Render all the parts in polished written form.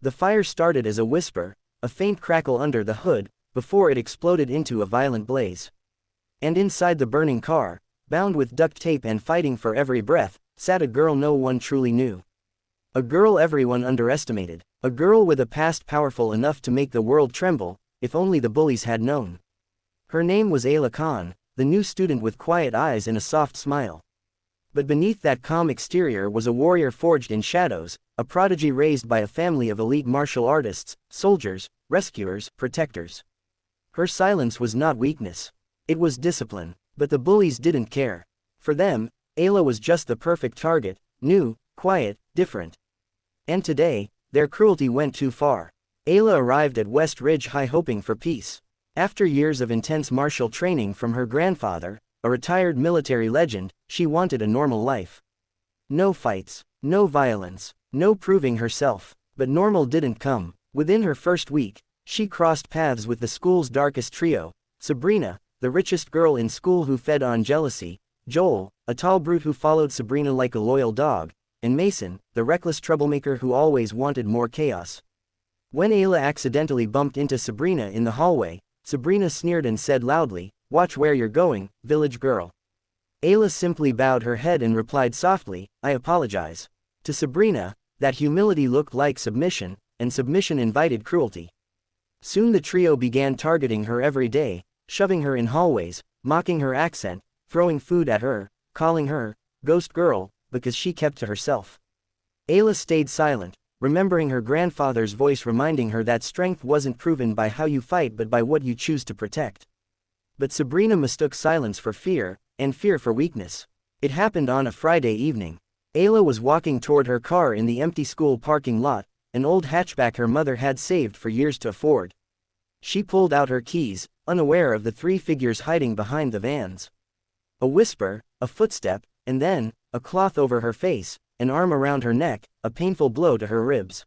The fire started as a whisper, a faint crackle under the hood, before it exploded into a violent blaze. And inside the burning car, bound with duct tape and fighting for every breath, sat a girl no one truly knew. A girl everyone underestimated, a girl with a past powerful enough to make the world tremble, if only the bullies had known. Her name was Ayla Khan, the new student with quiet eyes and a soft smile. But beneath that calm exterior was a warrior forged in shadows, a prodigy raised by a family of elite martial artists, soldiers, rescuers, protectors. Her silence was not weakness. It was discipline, but the bullies didn't care. For them, Ayla was just the perfect target, new, quiet, different. And today, their cruelty went too far. Ayla arrived at West Ridge High hoping for peace. After years of intense martial training from her grandfather, a retired military legend, she wanted a normal life. No fights, no violence, no proving herself. But normal didn't come. Within her first week, she crossed paths with the school's darkest trio: Sabrina, the richest girl in school who fed on jealousy; Joel, a tall brute who followed Sabrina like a loyal dog; and Mason, the reckless troublemaker who always wanted more chaos. When Ayla accidentally bumped into Sabrina in the hallway, Sabrina sneered and said loudly, "Watch where you're going, village girl." Ayla simply bowed her head and replied softly, "I apologize." To Sabrina, that humility looked like submission, and submission invited cruelty. Soon the trio began targeting her every day, shoving her in hallways, mocking her accent, throwing food at her, calling her "Ghost Girl," because she kept to herself. Ayla stayed silent, remembering her grandfather's voice reminding her that strength wasn't proven by how you fight but by what you choose to protect. But Sabrina mistook silence for fear, and fear for weakness. It happened on a Friday evening. Ayla was walking toward her car in the empty school parking lot, an old hatchback her mother had saved for years to afford. She pulled out her keys, unaware of the three figures hiding behind the vans. A whisper, a footstep, and then, a cloth over her face, an arm around her neck, a painful blow to her ribs.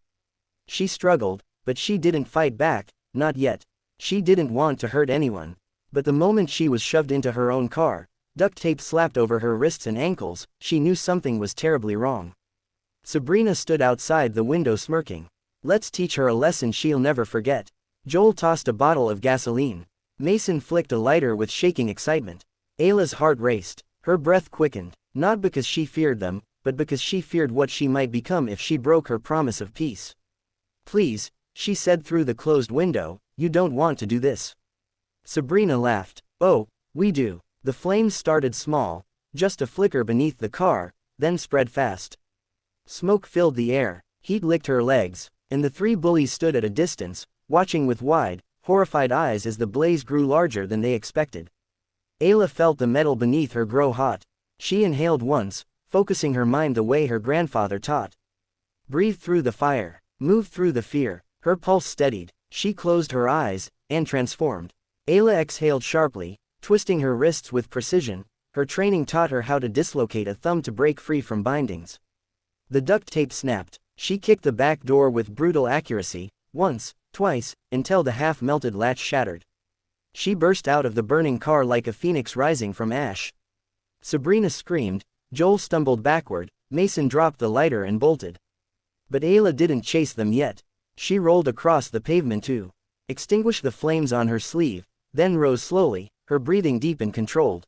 She struggled, but she didn't fight back, not yet. She didn't want to hurt anyone. But the moment she was shoved into her own car, duct tape slapped over her wrists and ankles, she knew something was terribly wrong. Sabrina stood outside the window smirking. "Let's teach her a lesson she'll never forget." Joel tossed a bottle of gasoline. Mason flicked a lighter with shaking excitement. Ayla's heart raced. Her breath quickened, not because she feared them, but because she feared what she might become if she broke her promise of peace. "Please," she said through the closed window, "you don't want to do this." Sabrina laughed. "Oh, we do." The flames started small, just a flicker beneath the car, then spread fast. Smoke filled the air, heat licked her legs, and the three bullies stood at a distance, watching with wide, horrified eyes as the blaze grew larger than they expected. Ayla felt the metal beneath her grow hot. She inhaled once, focusing her mind the way her grandfather taught. Breathe through the fire, move through the fear. Her pulse steadied, she closed her eyes, and transformed. Ayla exhaled sharply, twisting her wrists with precision. Her training taught her how to dislocate a thumb to break free from bindings. The duct tape snapped. She kicked the back door with brutal accuracy, once, twice, until the half-melted latch shattered. She burst out of the burning car like a phoenix rising from ash. Sabrina screamed, Joel stumbled backward, Mason dropped the lighter and bolted. But Ayla didn't chase them yet. She rolled across the pavement to extinguish the flames on her sleeve, then rose slowly, her breathing deep and controlled.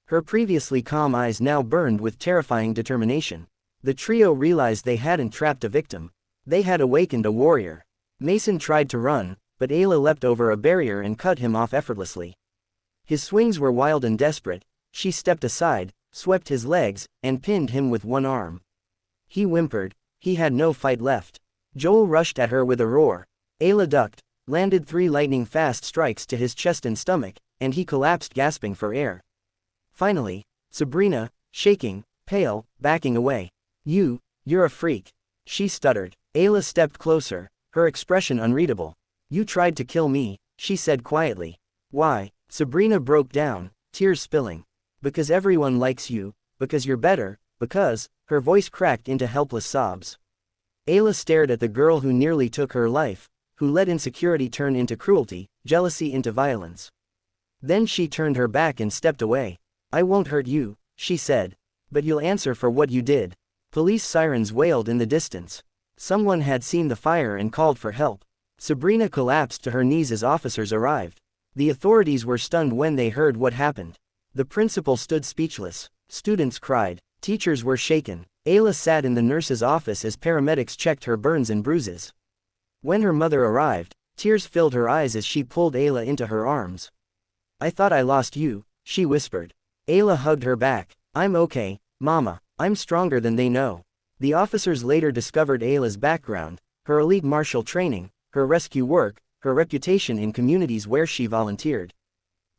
Her previously calm eyes now burned with terrifying determination. The trio realized they hadn't trapped a victim. They had awakened a warrior. Mason tried to run, but Ayla leapt over a barrier and cut him off effortlessly. His swings were wild and desperate. She stepped aside, swept his legs, and pinned him with one arm. He whimpered. He had no fight left. Joel rushed at her with a roar. Ayla ducked, landed 3 lightning-fast strikes to his chest and stomach, and he collapsed gasping for air. Finally, Sabrina, shaking, pale, backing away. You're a freak. She stuttered. Ayla stepped closer, her expression unreadable. You tried to kill me, she said quietly. Why? Sabrina broke down, tears spilling. Because everyone likes you, because you're better, because, her voice cracked into helpless sobs. Ayla stared at the girl who nearly took her life, who let insecurity turn into cruelty, jealousy into violence. Then she turned her back and stepped away. I won't hurt you, she said. But you'll answer for what you did. Police sirens wailed in the distance. Someone had seen the fire and called for help. Sabrina collapsed to her knees as officers arrived. The authorities were stunned when they heard what happened. The principal stood speechless. Students cried. Teachers were shaken. Ayla sat in the nurse's office as paramedics checked her burns and bruises. When her mother arrived, tears filled her eyes as she pulled Ayla into her arms. "I thought I lost you," she whispered. Ayla hugged her back. "I'm okay, Mama. I'm stronger than they know." The officers later discovered Ayla's background, her elite martial training, her rescue work, her reputation in communities where she volunteered.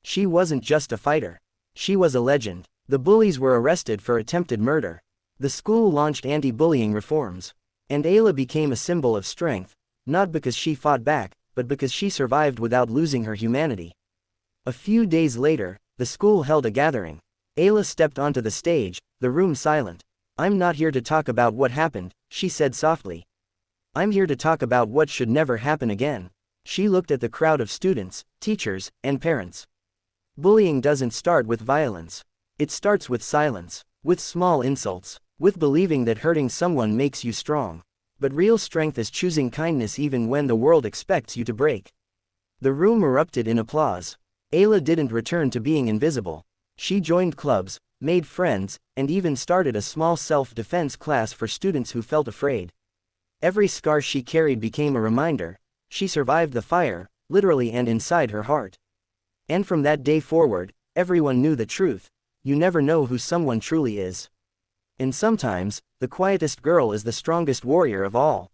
She wasn't just a fighter. She was a legend. The bullies were arrested for attempted murder. The school launched anti-bullying reforms. And Ayla became a symbol of strength, not because she fought back, but because she survived without losing her humanity. A few days later, the school held a gathering. Ayla stepped onto the stage, the room silent. "I'm not here to talk about what happened," she said softly. "I'm here to talk about what should never happen again." She looked at the crowd of students, teachers, and parents. Bullying doesn't start with violence. It starts with silence, with small insults, with believing that hurting someone makes you strong. But real strength is choosing kindness even when the world expects you to break. The room erupted in applause. Ayla didn't return to being invisible. She joined clubs, made friends, and even started a small self-defense class for students who felt afraid. Every scar she carried became a reminder. She survived the fire, literally and inside her heart. And from that day forward, everyone knew the truth. You never know who someone truly is. And sometimes, the quietest girl is the strongest warrior of all.